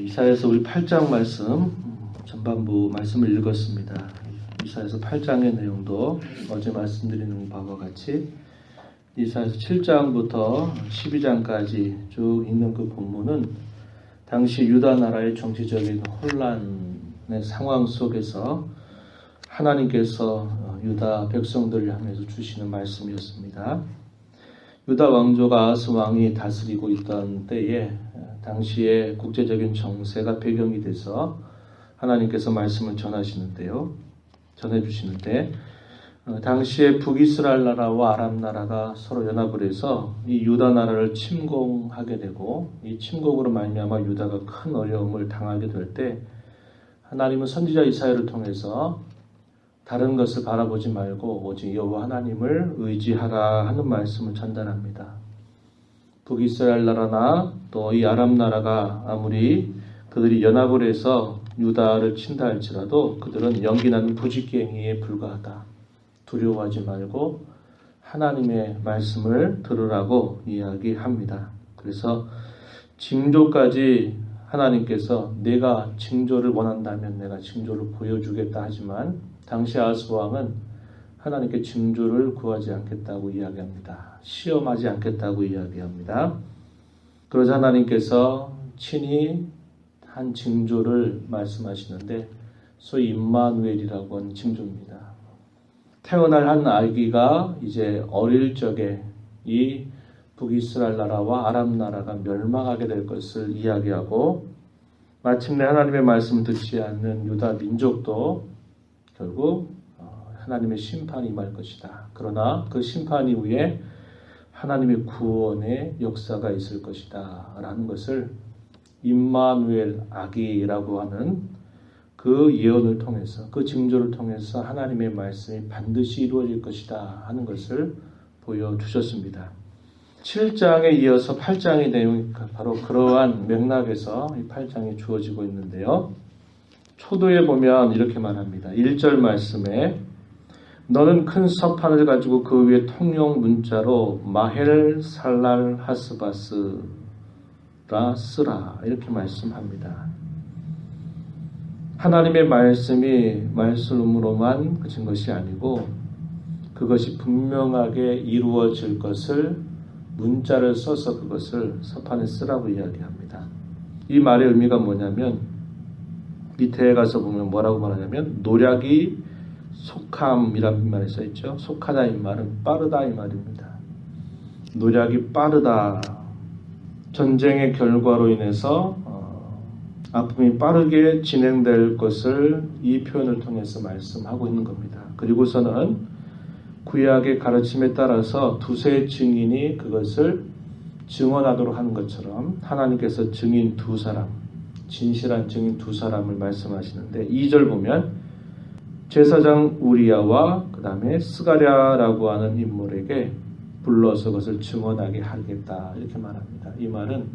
이사야서 우리 8장 말씀 전반부 말씀을 읽었습니다. 이사야서 8장의 내용도 어제 말씀드리는 바와 같이 이사야서 7장부터 12장까지 쭉 읽는 그 본문은 당시 유다 나라의 정치적인 혼란의 상황 속에서 하나님께서 유다 백성들을 향해서 주시는 말씀이었습니다. 유다 왕조가 아하스 왕이 다스리고 있던 때에 당시의 국제적인 정세가 배경이 돼서 하나님께서 말씀을 전해주시는데 당시에 북이스라엘 나라와 아람 나라가 서로 연합을 해서 이 유다 나라를 침공하게 되고 이 침공으로 말미암아 유다가 큰 어려움을 당하게 될 때 하나님은 선지자 이사야를 통해서 다른 것을 바라보지 말고 오직 여호와 하나님을 의지하라 하는 말씀을 전달합니다. 북이스라엘 나라나 또 이 아람 나라가 아무리 그들이 연합을 해서 유다를 친다 할지라도 그들은 연기나는 부직갱이에 불과하다. 두려워하지 말고 하나님의 말씀을 들으라고 이야기합니다. 그래서 징조까지 하나님께서 내가 징조를 원한다면 내가 징조를 보여주겠다 하지만 당시 아하스 왕은 하나님께 징조를 구하지 않겠다고 이야기합니다. 시험하지 않겠다고 이야기합니다. 그러자 하나님께서 친히 한 징조를 말씀하시는데 소위 임마누엘이라고 하는 징조입니다. 태어날 한 아기가 이제 어릴 적에 이 북이스라엘 나라와 아람 나라가 멸망하게 될 것을 이야기하고 마침내 하나님의 말씀을 듣지 않는 유다 민족도 결국 하나님의 심판이 임할 것이다. 그러나 그 심판 이후에 하나님의 구원의 역사가 있을 것이다 라는 것을 임마누엘 아기라고 하는 그 예언을 통해서 그 징조를 통해서 하나님의 말씀이 반드시 이루어질 것이다 하는 것을 보여주셨습니다. 7장에 이어서 8장의 내용이 바로 그러한 맥락에서 이 8장이 주어지고 있는데요. 초도에 보면 이렇게 말합니다. 1절 말씀에 너는 큰 서판을 가지고 그 위에 통용 문자로 마헬 살랄 하스바스라 쓰라 이렇게 말씀합니다. 하나님의 말씀이 말씀으로만 그친 것이 아니고 그것이 분명하게 이루어질 것을 문자를 써서 그것을 서판에 쓰라고 이야기합니다. 이 말의 의미가 뭐냐면 밑에 가서 보면 뭐라고 말하냐면 노략이 속함이라는 말이 써있죠. 속하다 이 말은 빠르다 이 말입니다. 노략이 빠르다. 전쟁의 결과로 인해서 아픔이 빠르게 진행될 것을 이 표현을 통해서 말씀하고 있는 겁니다. 그리고서는 구약의 가르침에 따라서 두세 증인이 그것을 증언하도록 하는 것처럼 하나님께서 증인 두 사람, 진실한 증인 두 사람을 말씀하시는데 2절 보면 제사장 우리야와 그 다음에 스가랴라고 하는 인물에게 불러서 그것을 증언하게 하겠다 이렇게 말합니다. 이 말은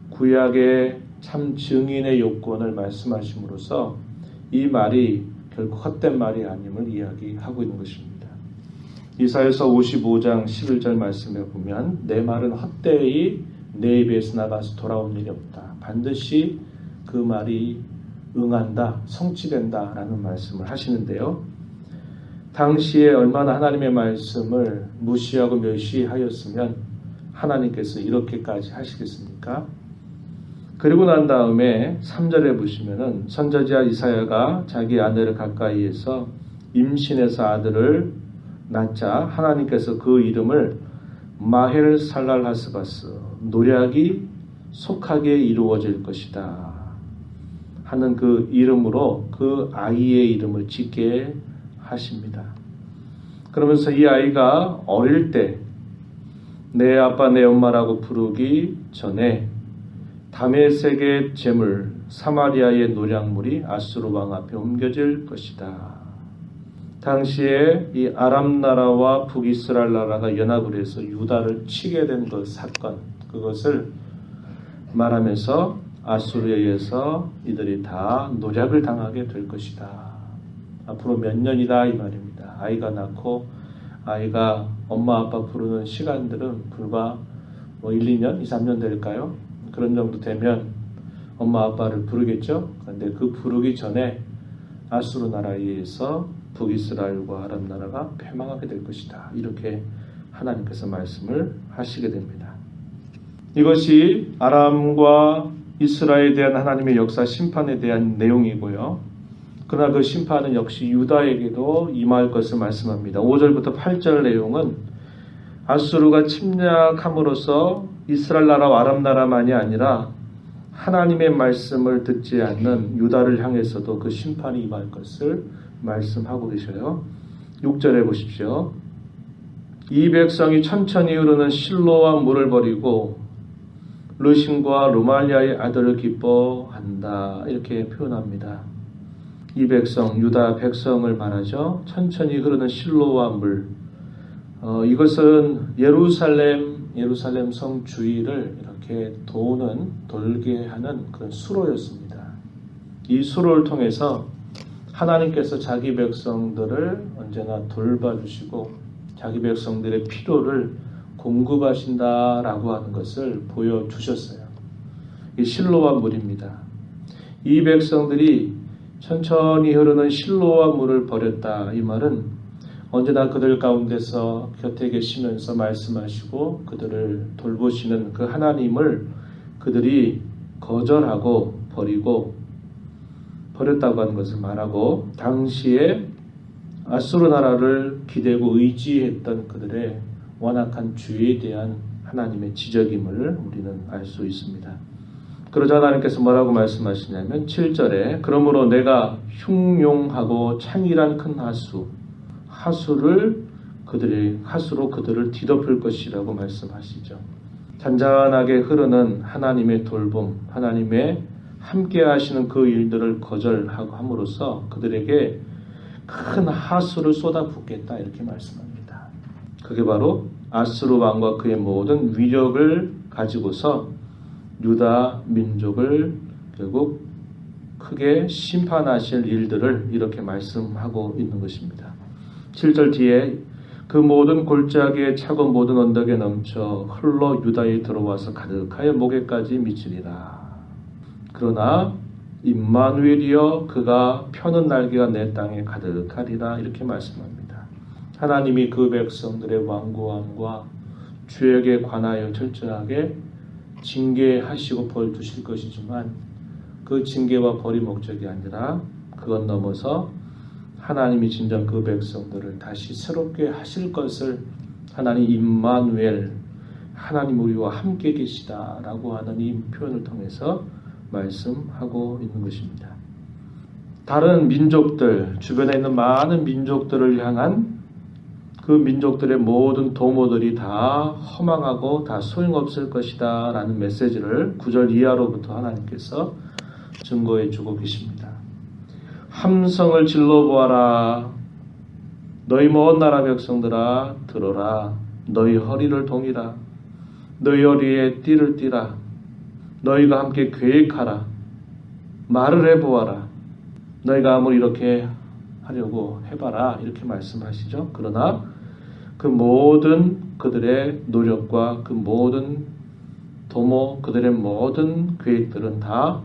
구약의 참 증인의 요건을 말씀하심으로써 이 말이 결코 헛된 말이 아님을 이야기하고 있는 것입니다. 이사야서 55장 11절 말씀에 보면 내 말은 헛되이 내 입에서 나가서 돌아온 일이 없다. 반드시 그 말이 응한다, 성취된다 라는 말씀을 하시는데요. 당시에 얼마나 하나님의 말씀을 무시하고 멸시하였으면 하나님께서 이렇게까지 하시겠습니까? 그리고 난 다음에 3절에 보시면은 선지자 이사야가 자기 아내를 가까이에서 임신해서 아들을 낳자 하나님께서 그 이름을 마헬 살랄 하스바스 노략이 속하게 이루어질 것이다 하는 그 이름으로 그 아이의 이름을 짓게 하십니다. 그러면서 이 아이가 어릴 때 내 아빠 내 엄마라고 부르기 전에 다메섹의 재물 사마리아의 노략물이 아수르 왕 앞에 옮겨질 것이다. 당시에 이 아람 나라와 북이스라엘 나라가 연합을 해서 유다를 치게 된 그 사건 그것을 말하면서 아수르에 의해서 이들이 다 노략을 당하게 될 것이다. 앞으로 몇 년이다 이 말입니다. 아이가 낳고 아이가 엄마 아빠 부르는 시간들은 불과 1, 2년, 2, 3년 될까요? 그런 정도 되면 엄마 아빠를 부르겠죠. 그런데 그 부르기 전에 아수르 나라에 의해서 북이스라엘과 아람 나라가 패망하게 될 것이다. 이렇게 하나님께서 말씀을 하시게 됩니다. 이것이 아람과 이스라엘에 대한 하나님의 역사 심판에 대한 내용이고요. 그러나 그 심판은 역시 유다에게도 임할 것을 말씀합니다. 5절부터 8절 내용은 아수르가 침략함으로써 이스라엘 나라와 아람 나라만이 아니라 하나님의 말씀을 듣지 않는 유다를 향해서도 그 심판이 임할 것을 말씀하고 계셔요. 6절에 보십시오. 이 백성이 천천히 흐르는 실로와 물을 버리고 르신과 루말리아의 아들을 기뻐한다. 이렇게 표현합니다. 이 백성, 유다 백성을 말하죠. 천천히 흐르는 실로와 물. 이것은 예루살렘 성 주위를 이렇게 돌게 하는 그런 수로였습니다. 이 수로를 통해서 하나님께서 자기 백성들을 언제나 돌봐주시고 자기 백성들의 필요를 공급하신다라고 하는 것을 보여주셨어요. 이 실로와 물입니다. 이 백성들이 천천히 흐르는 실로와 물을 버렸다. 이 말은 언제나 그들 가운데서 곁에 계시면서 말씀하시고 그들을 돌보시는 그 하나님을 그들이 거절하고 버렸다고 하는 것을 말하고, 당시에 아수르 나라를 기대고 의지했던 그들의 완악한 죄에 대한 하나님의 지적임을 우리는 알 수 있습니다. 그러자 하나님께서 뭐라고 말씀하시냐면 7절에 그러므로 내가 흉용하고 창일한 큰 하수로 그들을 뒤덮을 것이라고 말씀하시죠. 잔잔하게 흐르는 하나님의 돌봄, 하나님의 함께 하시는 그 일들을 거절하고 함으로써 그들에게 큰 하수를 쏟아붓겠다 이렇게 말씀합니다. 그게 바로 아수르 왕과 그의 모든 위력을 가지고서 유다 민족을 결국 크게 심판하실 일들을 이렇게 말씀하고 있는 것입니다. 7절 뒤에 그 모든 골짜기에 차고 모든 언덕에 넘쳐 흘러 유다에 들어와서 가득하여 목에까지 미치리라. 그러나 임마누엘이여 그가 펴는 날개가 내 땅에 가득하리라 이렇게 말씀합니다. 하나님이 그 백성들의 완고함과 죄악에 관하여 철저하게 징계하시고 벌 주실 것이지만 그 징계와 벌이 목적이 아니라 그것 넘어서 하나님이 진정 그 백성들을 다시 새롭게 하실 것을 하나님 임마누엘, 하나님 우리와 함께 계시다라고 하는 이 표현을 통해서 말씀하고 있는 것입니다. 다른 민족들, 주변에 있는 많은 민족들을 향한 그 민족들의 모든 도모들이 다 허망하고 다 소용없을 것이다 라는 메시지를 9절 이하로부터 하나님께서 증거해 주고 계십니다. 함성을 질러보아라. 너희 먼 나라 백성들아 들어라. 너희 허리를 동이라. 너희 허리에 띠를 띠라. 너희가 함께 계획하라. 말을 해보아라. 너희가 아무리 이렇게 하려고 해봐라. 이렇게 말씀하시죠. 그러나 그 모든 그들의 노력과 그 모든 도모, 그들의 모든 계획들은 다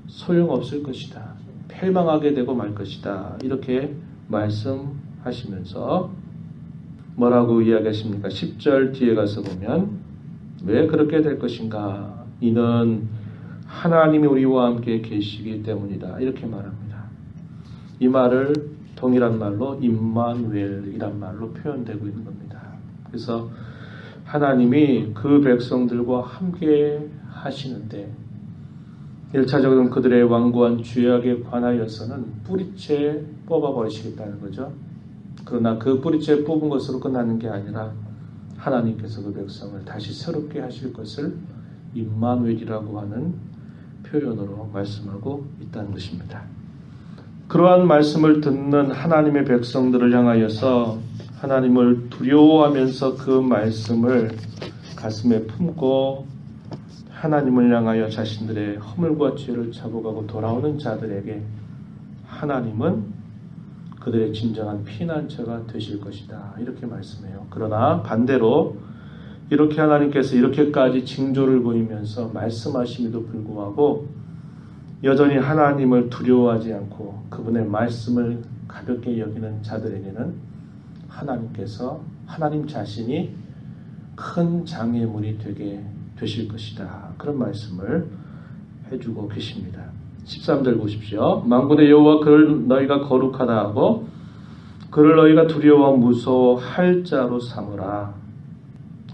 소용없을 것이다. 패망하게 되고 말 것이다. 이렇게 말씀하시면서 뭐라고 이야기하십니까? 10절 뒤에 가서 보면 왜 그렇게 될 것인가? 이는 하나님이 우리와 함께 계시기 때문이다. 이렇게 말합니다. 이 말을 동일한 말로 임마누엘이란 말로 표현되고 있는 겁니다. 그래서 하나님이 그 백성들과 함께 하시는데 1차적으로는 그들의 완고한 죄악에 관하여서는 뿌리채 뽑아버리시겠다는 거죠. 그러나 그 뿌리채 뽑은 것으로 끝나는 게 아니라 하나님께서 그 백성을 다시 새롭게 하실 것을 임마누엘이라고 하는 표현으로 말씀하고 있다는 것입니다. 그러한 말씀을 듣는 하나님의 백성들을 향하여서 하나님을 두려워하면서 그 말씀을 가슴에 품고 하나님을 향하여 자신들의 허물과 죄를 자복하고 돌아오는 자들에게 하나님은 그들의 진정한 피난처가 되실 것이다. 이렇게 말씀해요. 그러나 반대로 이렇게 하나님께서 이렇게까지 징조를 보이면서 말씀하심에도 불구하고 여전히 하나님을 두려워하지 않고 그분의 말씀을 가볍게 여기는 자들에게는 하나님께서 하나님 자신이 큰 장애물이 되게 되실 것이다. 그런 말씀을 해주고 계십니다. 13절 보십시오. 만군의 여호와 그를 너희가 거룩하다 하고 그를 너희가 두려워 무서워할 자로 삼으라.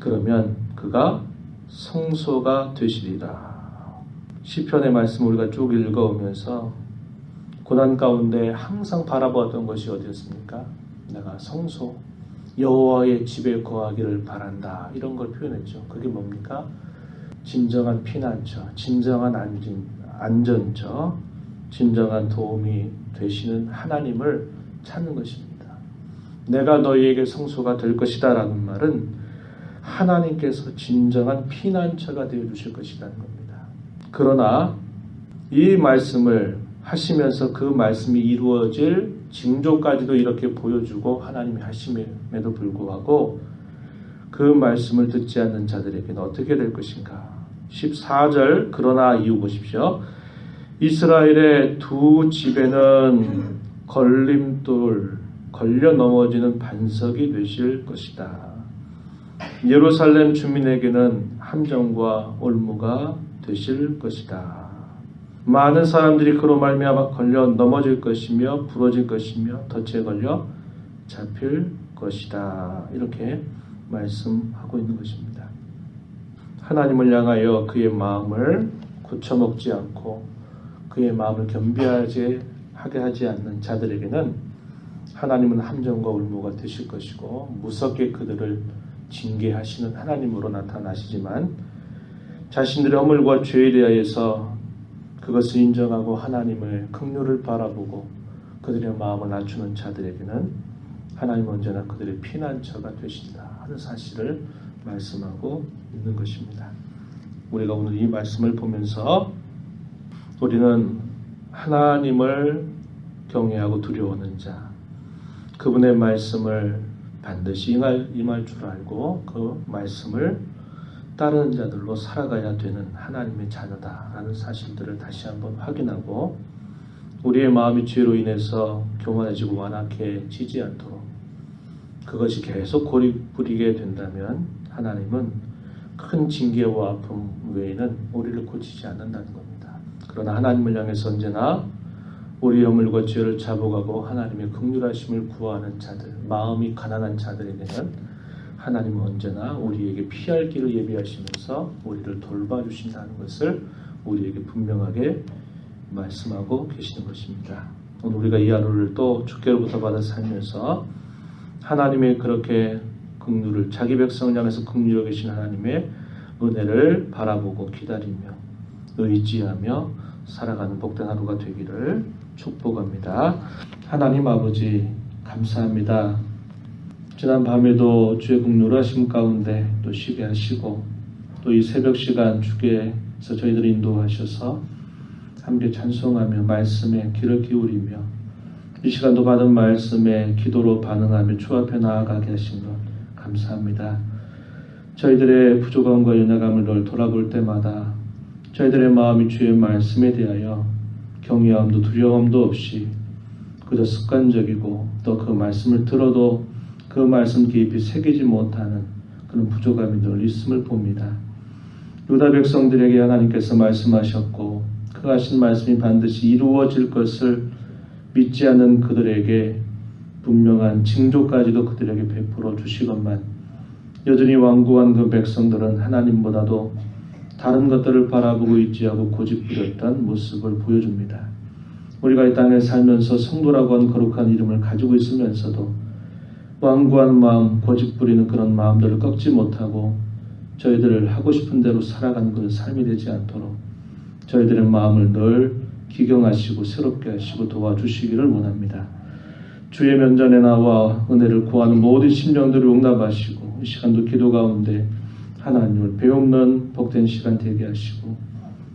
그러면 그가 성소가 되시리라. 시편의 말씀을 우리가 쭉 읽어오면서 고난 가운데 항상 바라보았던 것이 어디였습니까? 내가 성소, 여호와의 집에 거하기를 바란다. 이런 걸 표현했죠. 그게 뭡니까? 진정한 피난처, 진정한 안전처, 진정한 도움이 되시는 하나님을 찾는 것입니다. 내가 너희에게 성소가 될 것이다 라는 말은 하나님께서 진정한 피난처가 되어주실 것이라는 겁니다. 그러나 이 말씀을 하시면서 그 말씀이 이루어질 징조까지도 이렇게 보여주고 하나님이 하심에도 불구하고 그 말씀을 듣지 않는 자들에게는 어떻게 될 것인가? 14절 그러나 이유 보십시오. 이스라엘의 두 집에는 걸림돌, 걸려 넘어지는 반석이 되실 것이다. 예루살렘 주민에게는 함정과 올무가 되실 것이다. 많은 사람들이 그로 말미암아 걸려 넘어질 것이며 부러질 것이며 덫에 걸려 잡힐 것이다. 이렇게 말씀하고 있는 것입니다. 하나님을 향하여 그의 마음을 고쳐먹지 않고 그의 마음을 겸비하게 하지 않는 자들에게는 하나님은 함정과 올무가 되실 것이고 무섭게 그들을 징계하시는 하나님으로 나타나시지만 자신들의 허물과 죄에 대하여서 그것을 인정하고 하나님의 긍휼을 바라보고 그들의 마음을 낮추는 자들에게는 하나님은 언제나 그들의 피난처가 되신다 하는 사실을 말씀하고 있는 것입니다. 우리가 오늘 이 말씀을 보면서 우리는 하나님을 경외하고 두려워하는 자, 그분의 말씀을 반드시 임할 줄 알고 그 말씀을 따르는 자들로 살아가야 되는 하나님의 자녀다라는 사실들을 다시 한번 확인하고 우리의 마음이 죄로 인해서 교만해지고 완악해지지 않도록 그것이 계속 고리부리게 된다면 하나님은 큰 징계와 아픔 외에는 우리를 고치지 않는다는 겁니다. 그러나 하나님을 향해서 언제나 우리의 허물과 죄를 자복하고 하나님의 긍휼하심을 구하는 자들, 마음이 가난한 자들에게는 하나님은 언제나 우리에게 피할 길을 예비하시면서 우리를 돌봐주신다는 것을 우리에게 분명하게 말씀하고 계시는 것입니다. 오늘 우리가 이 하루를 또 주께로부터 받아 살면서 하나님의 그렇게 긍휼을 자기 백성을 향해서 긍휼히 계신 하나님의 은혜를 바라보고 기다리며 의지하며 살아가는 복된 하루가 되기를 축복합니다. 하나님 아버지 감사합니다. 지난 밤에도 주의 긍휼하심 가운데 또 쉬게 하시고 또 이 새벽 시간 주께서 저희들을 인도하셔서 함께 찬송하며 말씀에 귀를 기울이며 이 시간도 받은 말씀에 기도로 반응하며 주 앞에 나아가게 하신 것 감사합니다. 저희들의 부족함과 연약함을 늘 돌아볼 때마다 저희들의 마음이 주의 말씀에 대하여 경외함도 두려움도 없이 그저 습관적이고 또 그 말씀을 들어도 그 말씀 깊이 새기지 못하는 그런 부족함이 늘 있음을 봅니다. 유다 백성들에게 하나님께서 말씀하셨고 그 하신 말씀이 반드시 이루어질 것을 믿지 않는 그들에게 분명한 징조까지도 그들에게 베풀어 주시건만 여전히 완고한 그 백성들은 하나님보다도 다른 것들을 바라보고 의지하고 고집부렸던 모습을 보여줍니다. 우리가 이 땅에 살면서 성도라고 하는 거룩한 이름을 가지고 있으면서도 완고한 마음, 고집부리는 그런 마음들을 꺾지 못하고 저희들을 하고 싶은 대로 살아가는 그런 삶이 되지 않도록 저희들의 마음을 늘 기경하시고 새롭게 하시고 도와주시기를 원합니다. 주의 면전에 나와 은혜를 구하는 모든 심령들을 응답하시고 이 시간도 기도 가운데 하나님을 배움는 복된 시간 되게 하시고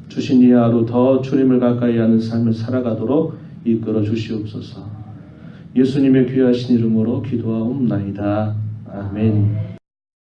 주신 이 하루 더 주님을 가까이 하는 삶을 살아가도록 이끌어 주시옵소서. 예수님의 귀하신 이름으로 기도하옵나이다. 아멘.